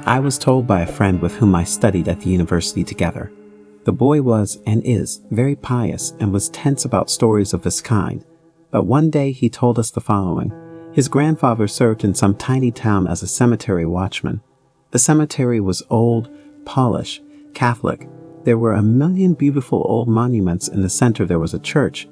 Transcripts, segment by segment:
I was told by a friend with whom I studied at the university together. The boy was, and is, very pious and was tense about stories of this kind. But one day he told us the following. His grandfather served in some tiny town as a cemetery watchman. The cemetery was old, Polish, Catholic. There were a million beautiful old monuments. In the center there was a church.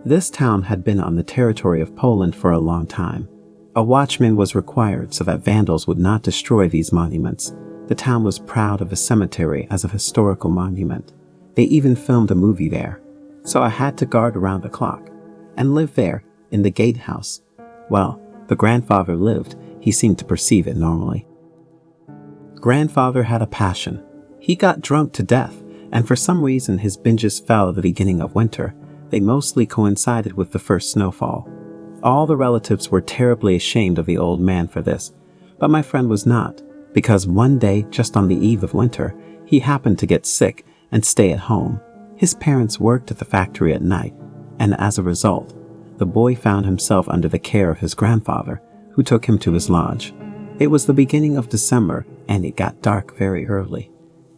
This town had been on the territory of Poland for a long time. A watchman was required so that vandals would not destroy these monuments. The town was proud of the cemetery as a historical monument. They even filmed a movie there. So I had to guard around the clock and live there in the gatehouse. Well, the grandfather lived. He seemed to perceive it normally. Grandfather had a passion. He got drunk to death, and for some reason his binges fell at the beginning of winter. They mostly coincided with the first snowfall. All the relatives were terribly ashamed of the old man for this, but my friend was not, because one day, just on the eve of winter, he happened to get sick and stay at home. His parents worked at the factory at night, and as a result, the boy found himself under the care of his grandfather, who took him to his lodge. It was the beginning of December, and it got dark very early.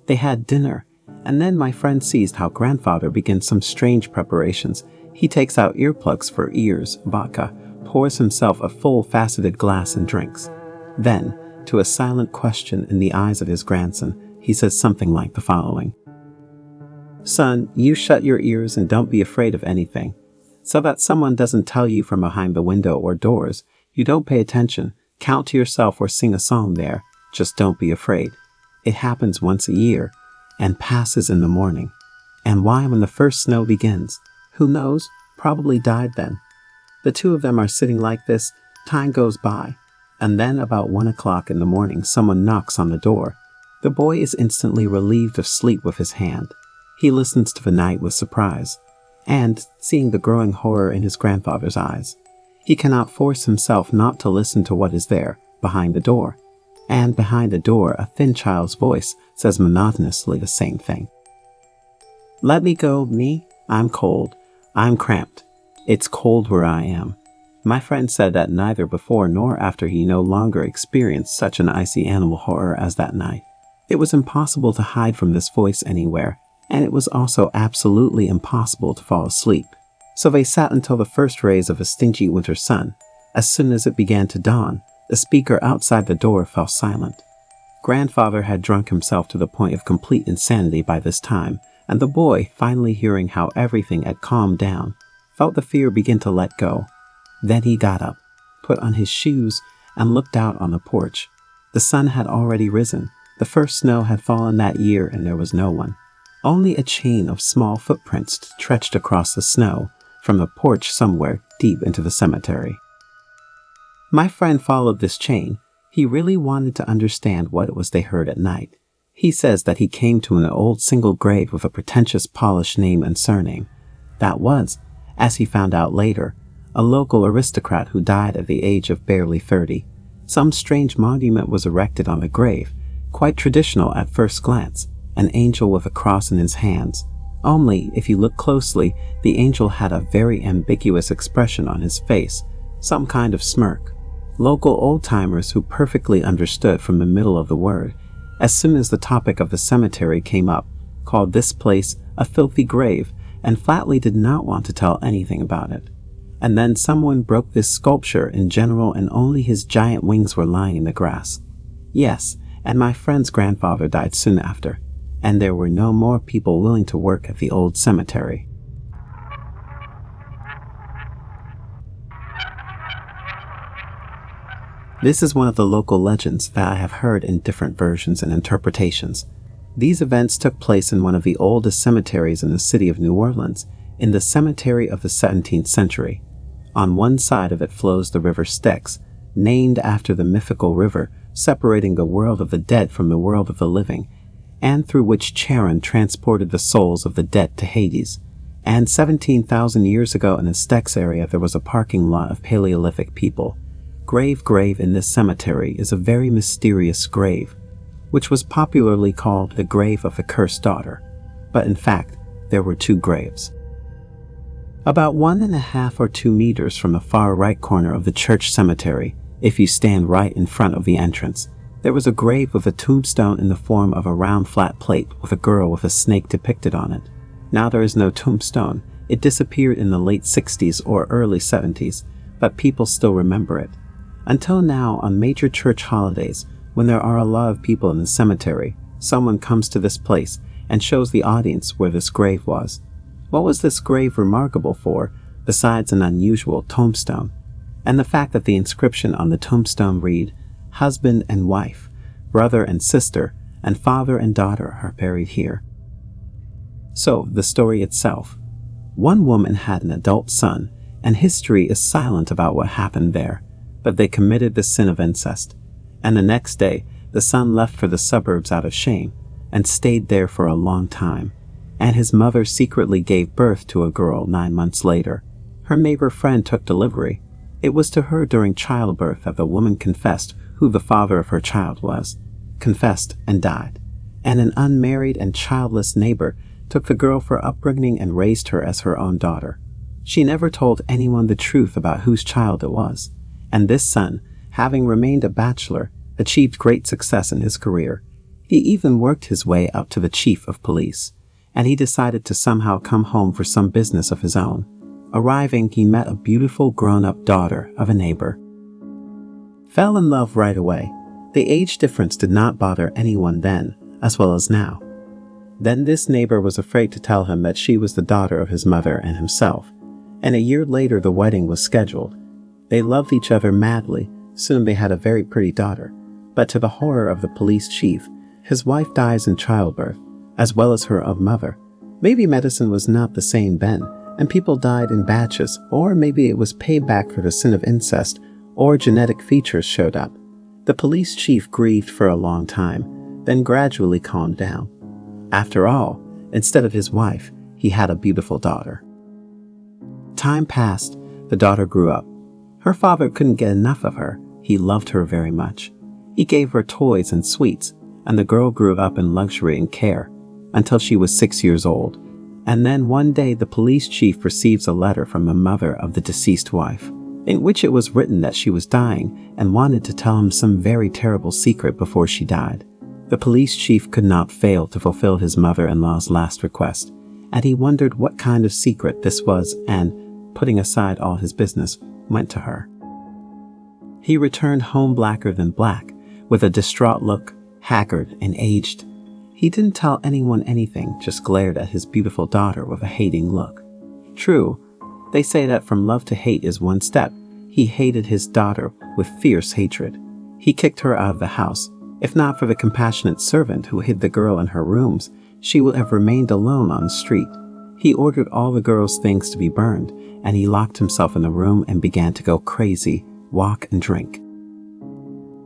They had dinner, and then my friend sees how grandfather begins some strange preparations. He takes out earplugs for ears, vodka, pours himself a full faceted glass and drinks. Then, to a silent question in the eyes of his grandson, he says something like the following. Son, you shut your ears and don't be afraid of anything. So that someone doesn't tell you from behind the window or doors. You don't pay attention, count to yourself or sing a psalm there. Just don't be afraid. It happens once a year and passes in the morning. And why when the first snow begins? Who knows? Probably died then. The two of them are sitting like this. Time goes by. And then about 1 o'clock in the morning, someone knocks on the door. The boy is instantly relieved of sleep with his hand. He listens to the night with surprise. And, seeing the growing horror in his grandfather's eyes, he cannot force himself not to listen to what is there, behind the door. And behind the door, a thin child's voice says monotonously the same thing. Let me go, me. I'm cold. I'm cramped. It's cold where I am. My friend said that neither before nor after he no longer experienced such an icy animal horror as that night. It was impossible to hide from this voice anywhere, and it was also absolutely impossible to fall asleep. So they sat until the first rays of a stingy winter sun. As soon as it began to dawn, the speaker outside the door fell silent. Grandfather had drunk himself to the point of complete insanity by this time, and the boy, finally hearing how everything had calmed down, felt the fear begin to let go. Then he got up, put on his shoes, and looked out on the porch. The sun had already risen. The first snow had fallen that year, and there was no one. Only a chain of small footprints stretched across the snow from the porch somewhere deep into the cemetery. My friend followed this chain. He really wanted to understand what it was they heard at night. He says that he came to an old single grave with a pretentious Polish name and surname. That was, as he found out later, a local aristocrat who died at the age of barely 30. Some strange monument was erected on the grave, quite traditional at first glance, an angel with a cross in his hands. Only, if you look closely, the angel had a very ambiguous expression on his face, some kind of smirk. Local old-timers who perfectly understood from the middle of the word, as soon as the topic of the cemetery came up, called this place a filthy grave and flatly did not want to tell anything about it. And then someone broke this sculpture in general and only his giant wings were lying in the grass. Yes, and my friend's grandfather died soon after, and there were no more people willing to work at the old cemetery. This is one of the local legends that I have heard in different versions and interpretations. These events took place in one of the oldest cemeteries in the city of New Orleans, in the cemetery of the 17th century. On one side of it flows the river Styx, named after the mythical river separating the world of the dead from the world of the living, and through which Charon transported the souls of the dead to Hades. And 17,000 years ago in the Styx area there was a parking lot of Paleolithic people. Grave in this cemetery is a very mysterious grave, which was popularly called the grave of the cursed daughter. But in fact, there were two graves. About 1.5 or 2 meters from the far right corner of the church cemetery, if you stand right in front of the entrance, There was a grave with a tombstone in the form of a round flat plate with a girl with a snake depicted on it. Now there is no tombstone. It disappeared in the late 60s or early 70s, but people still remember it. Until now, on major church holidays, when there are a lot of people in the cemetery, someone comes to this place and shows the audience where this grave was. What was this grave remarkable for, besides an unusual tombstone? And the fact that the inscription on the tombstone read, "Husband and wife, brother and sister, and father and daughter are buried here." So, the story itself. One woman had an adult son, and history is silent about what happened there, but they committed the sin of incest. And the next day, the son left for the suburbs out of shame, and stayed there for a long time. And his mother secretly gave birth to a girl 9 months later. Her neighbor friend took delivery. It was to her during childbirth that the woman confessed who the father of her child was, confessed and died. And an unmarried and childless neighbor took the girl for upbringing and raised her as her own daughter. She never told anyone the truth about whose child it was. And this son, having remained a bachelor, achieved great success in his career. He even worked his way up to the chief of police, and he decided to somehow come home for some business of his own. Arriving, he met a beautiful grown-up daughter of a neighbor. Fell in love right away. The age difference did not bother anyone then, as well as now. Then this neighbor was afraid to tell him that she was the daughter of his mother and himself, and a year later the wedding was scheduled. They loved each other madly. Soon they had a very pretty daughter, but to the horror of the police chief, his wife dies in childbirth, as well as her own mother. Maybe medicine was not the same then, and people died in batches, or maybe it was payback for the sin of incest, or genetic features showed up. The police chief grieved for a long time, then gradually calmed down. After all, instead of his wife, he had a beautiful daughter. Time passed. The daughter grew up. Her father couldn't get enough of her. He loved her very much. He gave her toys and sweets, and the girl grew up in luxury and care until she was 6 years old. And then one day the police chief receives a letter from the mother of the deceased wife, in which it was written that she was dying and wanted to tell him some very terrible secret before she died. The police chief could not fail to fulfill his mother-in-law's last request, and he wondered what kind of secret this was and, putting aside all his business, went to her. He returned home blacker than black, with a distraught look, haggard and aged. He didn't tell anyone anything, just glared at his beautiful daughter with a hating look. True, they say that from love to hate is one step. He hated his daughter with fierce hatred. He kicked her out of the house. If not for the compassionate servant who hid the girl in her rooms, she would have remained alone on the street. He ordered all the girl's things to be burned, and he locked himself in a room and began to go crazy, walk and drink.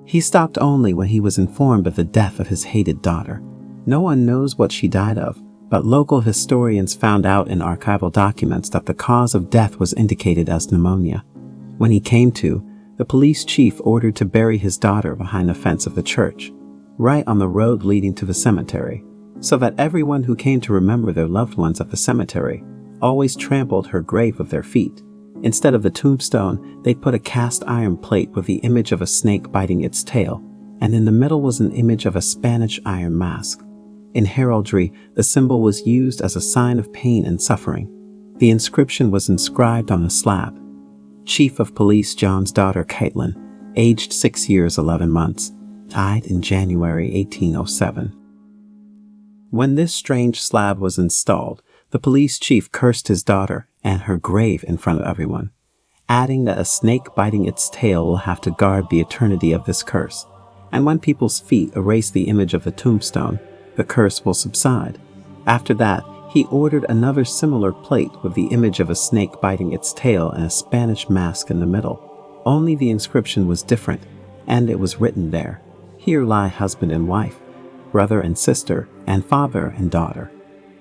He stopped only when he was informed of the death of his hated daughter. No one knows what she died of, but local historians found out in archival documents that the cause of death was indicated as pneumonia. When he came to, the police chief ordered to bury his daughter behind the fence of the church, right on the road leading to the cemetery, so that everyone who came to remember their loved ones at the cemetery always trampled her grave with their feet. Instead of the tombstone, they put a cast iron plate with the image of a snake biting its tail, and in the middle was an image of a Spanish iron mask. In heraldry, the symbol was used as a sign of pain and suffering. The inscription was inscribed on the slab. Chief of Police John's daughter Caitlin, aged 6 years 11 months, died in January 1807. When this strange slab was installed, the police chief cursed his daughter and her grave in front of everyone, adding that a snake biting its tail will have to guard the eternity of this curse, and when people's feet erase the image of the tombstone, the curse will subside. After that, he ordered another similar plate with the image of a snake biting its tail and a Spanish mask in the middle. Only the inscription was different, and it was written there, "Here lie husband and wife, brother and sister, and father and daughter."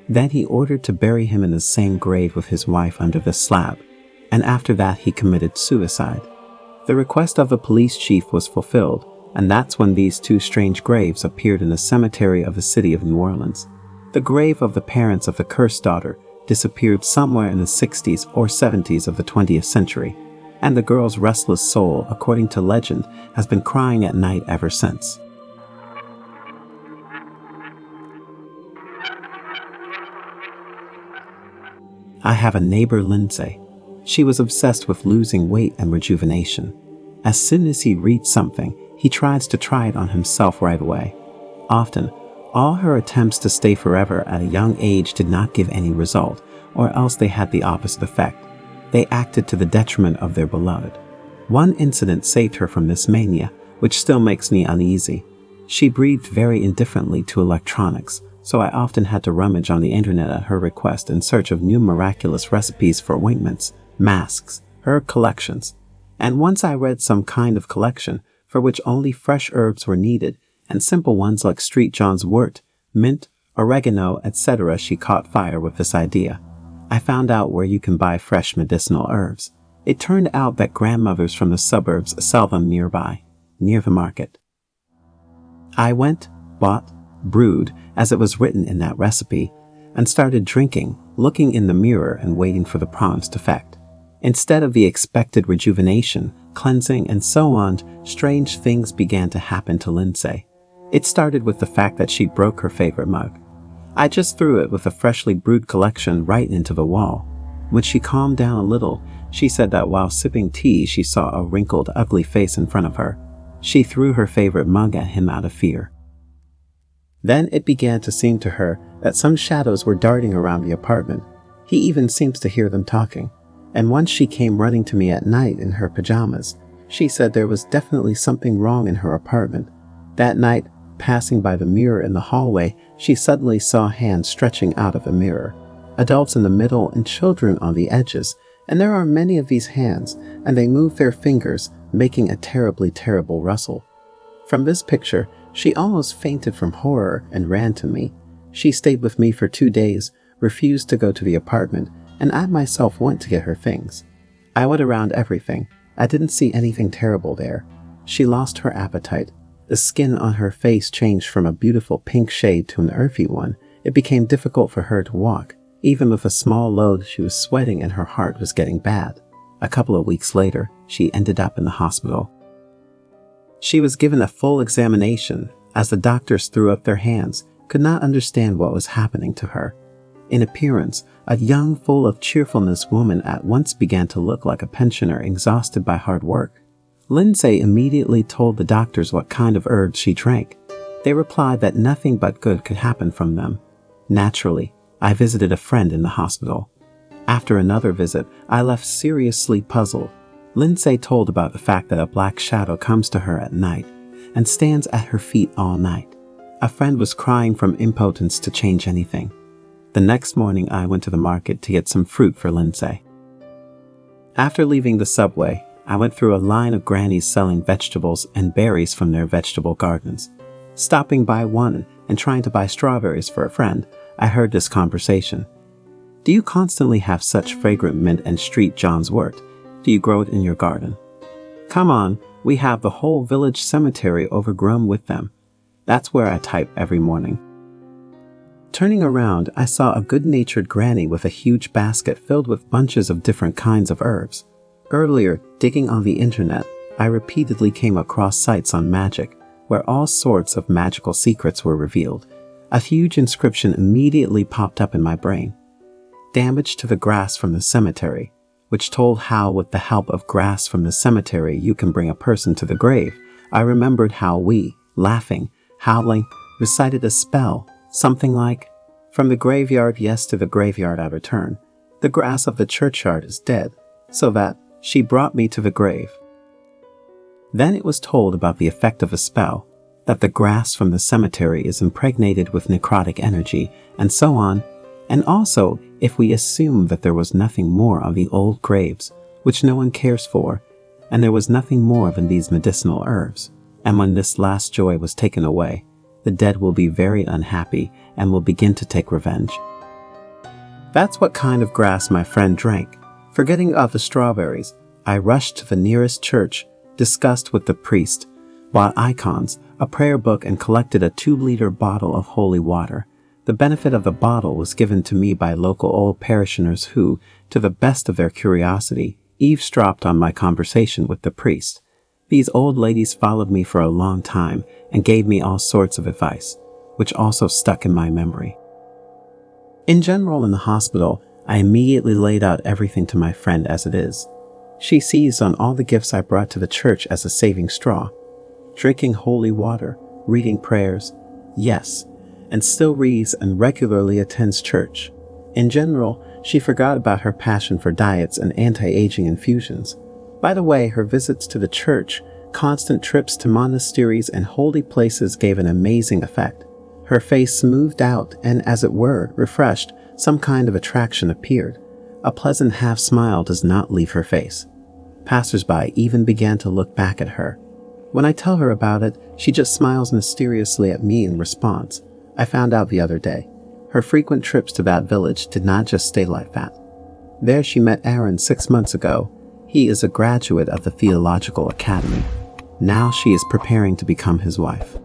Then he ordered to bury him in the same grave with his wife under the slab, and after that he committed suicide. The request of the police chief was fulfilled, and that's when these two strange graves appeared in the cemetery of the city of New Orleans. The grave of the parents of the cursed daughter disappeared somewhere in the 60s or 70s of the 20th century, and the girl's restless soul, according to legend, has been crying at night ever since. I have a neighbor, Lindsay. She was obsessed with losing weight and rejuvenation. As soon as he reads something, he tries to try it on himself right away. Often, all her attempts to stay forever at a young age did not give any result, or else they had the opposite effect. They acted to the detriment of their beloved. One incident saved her from this mania, which still makes me uneasy. She breathed very indifferently to electronics, so I often had to rummage on the internet at her request in search of new miraculous recipes for ointments, masks, herb collections. And once I read some kind of collection for which only fresh herbs were needed, and simple ones like Street John's wort, mint, oregano, etc. She caught fire with this idea. I found out where you can buy fresh medicinal herbs. It turned out that grandmothers from the suburbs sell them nearby, near the market. I went, bought, brewed, as it was written in that recipe, and started drinking, looking in the mirror and waiting for the promised effect. Instead of the expected rejuvenation, cleansing, and so on, strange things began to happen to Lindsay. It started with the fact that she broke her favorite mug. I just threw it with a freshly brewed collection right into the wall. When she calmed down a little, she said that while sipping tea she saw a wrinkled, ugly face in front of her. She threw her favorite mug at him out of fear. Then it began to seem to her that some shadows were darting around the apartment. He even seems to hear them talking. And once she came running to me at night in her pajamas. She said there was definitely something wrong in her apartment. That night, passing by the mirror in the hallway, she suddenly saw hands stretching out of the mirror. Adults in the middle and children on the edges. And there are many of these hands, and they move their fingers, making a terribly terrible rustle. From this picture, she almost fainted from horror and ran to me. She stayed with me for 2 days, refused to go to the apartment, and I myself went to get her things. I went around everything. I didn't see anything terrible there. She lost her appetite. The skin on her face changed from a beautiful pink shade to an earthy one. It became difficult for her to walk. Even with a small load, she was sweating and her heart was getting bad. A couple of weeks later, she ended up in the hospital. She was given a full examination, as the doctors threw up their hands, could not understand what was happening to her. In appearance, a young, full of cheerfulness woman at once began to look like a pensioner exhausted by hard work. Lindsay immediately told the doctors what kind of herbs she drank. They replied that nothing but good could happen from them. Naturally, I visited a friend in the hospital. After another visit, I left seriously puzzled. Lindsay told about the fact that a black shadow comes to her at night and stands at her feet all night. A friend was crying from impotence to change anything. The next morning, I went to the market to get some fruit for Lindsay. After leaving the subway, I went through a line of grannies selling vegetables and berries from their vegetable gardens. Stopping by one and trying to buy strawberries for a friend, I heard this conversation. "Do you constantly have such fragrant mint and Street John's wort? Do you grow it in your garden?" "Come on, we have the whole village cemetery overgrown with them." That's where I type every morning. Turning around, I saw a good-natured granny with a huge basket filled with bunches of different kinds of herbs. Earlier, digging on the internet, I repeatedly came across sites on magic, where all sorts of magical secrets were revealed. A huge inscription immediately popped up in my brain. "Damage to the grass from the cemetery," which told how with the help of grass from the cemetery you can bring a person to the grave. I remembered how we, laughing, howling, recited a spell, something like, "From the graveyard, yes, to the graveyard I return. The grass of the churchyard is dead, so that she brought me to the grave." Then it was told about the effect of a spell, that the grass from the cemetery is impregnated with necrotic energy, and so on. And also, if we assume that there was nothing more of the old graves, which no one cares for, and there was nothing more than these medicinal herbs, and when this last joy was taken away, the dead will be very unhappy and will begin to take revenge. That's what kind of grass my friend drank. Forgetting of the strawberries, I rushed to the nearest church, discussed with the priest, bought icons, a prayer book, and collected a 2-liter bottle of holy water. The benefit of the bottle was given to me by local old parishioners who, to the best of their curiosity, eavesdropped on my conversation with the priest. These old ladies followed me for a long time and gave me all sorts of advice, which also stuck in my memory. In general, in the hospital, I immediately laid out everything to my friend as it is. She seized on all the gifts I brought to the church as a saving straw. Drinking holy water, reading prayers, yes, and still reads and regularly attends church. In general, she forgot about her passion for diets and anti-aging infusions. By the way, her visits to the church, constant trips to monasteries and holy places gave an amazing effect. Her face smoothed out and, as it were, refreshed, some kind of attraction appeared. A pleasant half-smile does not leave her face. Passers-by even began to look back at her. When I tell her about it, she just smiles mysteriously at me in response. I found out the other day. Her frequent trips to that village did not just stay like that. There she met Aaron 6 months ago. He is a graduate of the Theological Academy. Now she is preparing to become his wife.